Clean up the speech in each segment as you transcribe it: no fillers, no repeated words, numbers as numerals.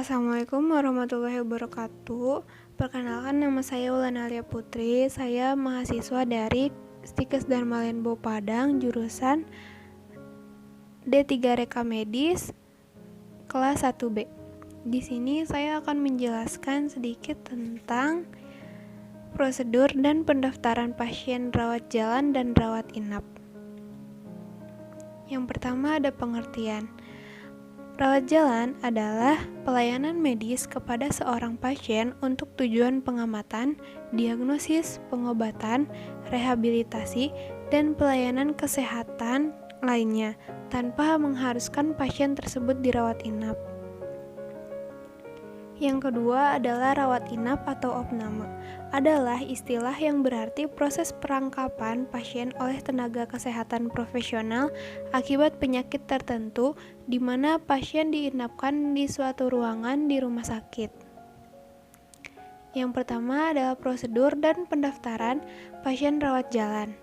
Assalamualaikum warahmatullahi wabarakatuh. Perkenalkan, nama saya Wulan Alia Putri. Saya mahasiswa dari Stikes Dharma Lenbo Padang, jurusan D3 Reka Medis, kelas 1B. Di sini saya akan menjelaskan sedikit tentang prosedur dan pendaftaran pasien rawat jalan dan rawat inap. Yang pertama ada pengertian. Rawat jalan adalah pelayanan medis kepada seorang pasien untuk tujuan pengamatan, diagnosis, pengobatan, rehabilitasi, dan pelayanan kesehatan lainnya, tanpa mengharuskan pasien tersebut dirawat inap. Yang kedua adalah rawat inap atau opname. Adalah istilah yang berarti proses perangkapan pasien oleh tenaga kesehatan profesional akibat penyakit tertentu di mana pasien diinapkan di suatu ruangan di rumah sakit. Yang pertama adalah prosedur dan pendaftaran pasien rawat jalan.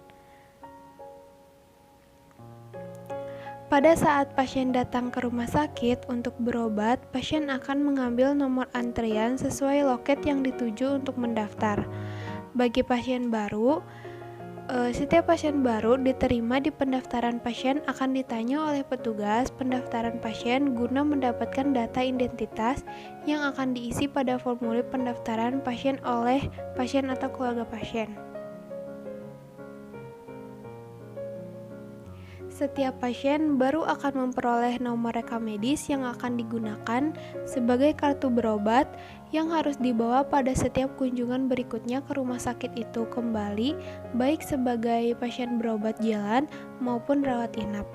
Pada saat pasien datang ke rumah sakit untuk berobat, pasien akan mengambil nomor antrian sesuai loket yang dituju untuk mendaftar. Bagi pasien baru, setiap pasien baru diterima di pendaftaran pasien akan ditanya oleh petugas pendaftaran pasien guna mendapatkan data identitas yang akan diisi pada formulir pendaftaran pasien oleh pasien atau keluarga pasien. Setiap pasien baru akan memperoleh nomor rekam medis yang akan digunakan sebagai kartu berobat yang harus dibawa pada setiap kunjungan berikutnya ke rumah sakit itu kembali, baik sebagai pasien berobat jalan maupun rawat inap.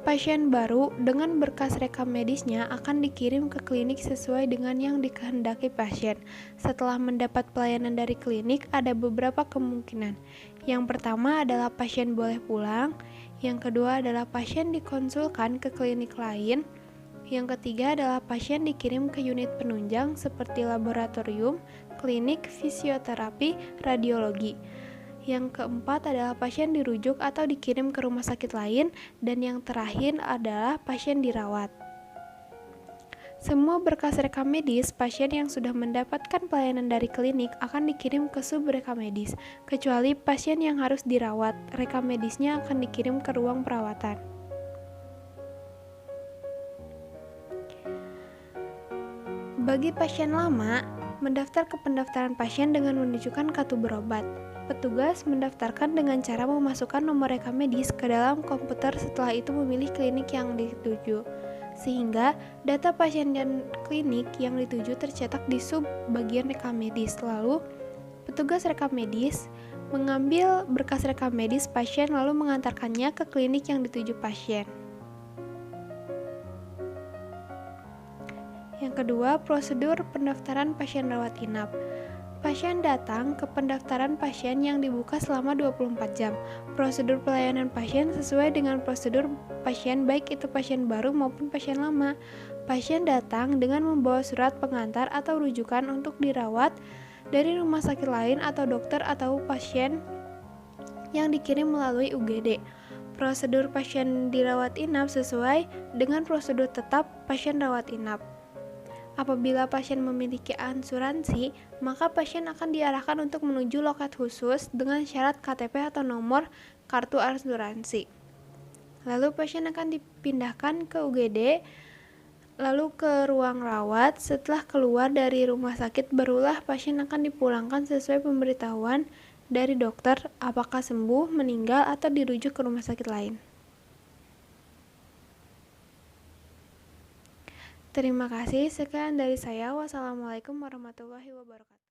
Pasien baru dengan berkas rekam medisnya akan dikirim ke klinik sesuai dengan yang dikehendaki pasien. Setelah mendapat pelayanan dari klinik, ada beberapa kemungkinan. Yang pertama adalah pasien boleh pulang, yang kedua adalah pasien dikonsulkan ke klinik lain, yang ketiga adalah pasien dikirim ke unit penunjang seperti laboratorium, klinik, fisioterapi, radiologi. Yang keempat adalah pasien dirujuk atau dikirim ke rumah sakit lain, dan yang terakhir adalah pasien dirawat. Semua berkas rekam medis pasien yang sudah mendapatkan pelayanan dari klinik akan dikirim ke sub rekam medis, kecuali pasien yang harus dirawat, rekam medisnya akan dikirim ke ruang perawatan. Bagi pasien lama, mendaftar ke pendaftaran pasien dengan menunjukkan kartu berobat. Petugas mendaftarkan dengan cara memasukkan nomor rekam medis ke dalam komputer, setelah itu memilih klinik yang dituju. Sehingga data pasien dan klinik yang dituju tercetak di sub bagian rekam medis. Lalu, petugas rekam medis mengambil berkas rekam medis pasien lalu mengantarkannya ke klinik yang dituju pasien. Yang kedua, prosedur pendaftaran pasien rawat inap. Pasien datang ke pendaftaran pasien yang dibuka selama 24 jam. Prosedur pelayanan pasien sesuai dengan prosedur pasien baik itu pasien baru maupun pasien lama. Pasien datang dengan membawa surat pengantar atau rujukan untuk dirawat dari rumah sakit lain atau dokter atau pasien yang dikirim melalui UGD. Prosedur pasien dirawat inap sesuai dengan prosedur tetap pasien rawat inap. Apabila pasien memiliki asuransi, maka pasien akan diarahkan untuk menuju loket khusus dengan syarat KTP atau nomor kartu asuransi. Lalu pasien akan dipindahkan ke UGD, lalu ke ruang rawat. Setelah keluar dari rumah sakit, barulah pasien akan dipulangkan sesuai pemberitahuan dari dokter apakah sembuh, meninggal, atau dirujuk ke rumah sakit lain. Terima kasih, sekian dari saya. Wassalamualaikum warahmatullahi wabarakatuh.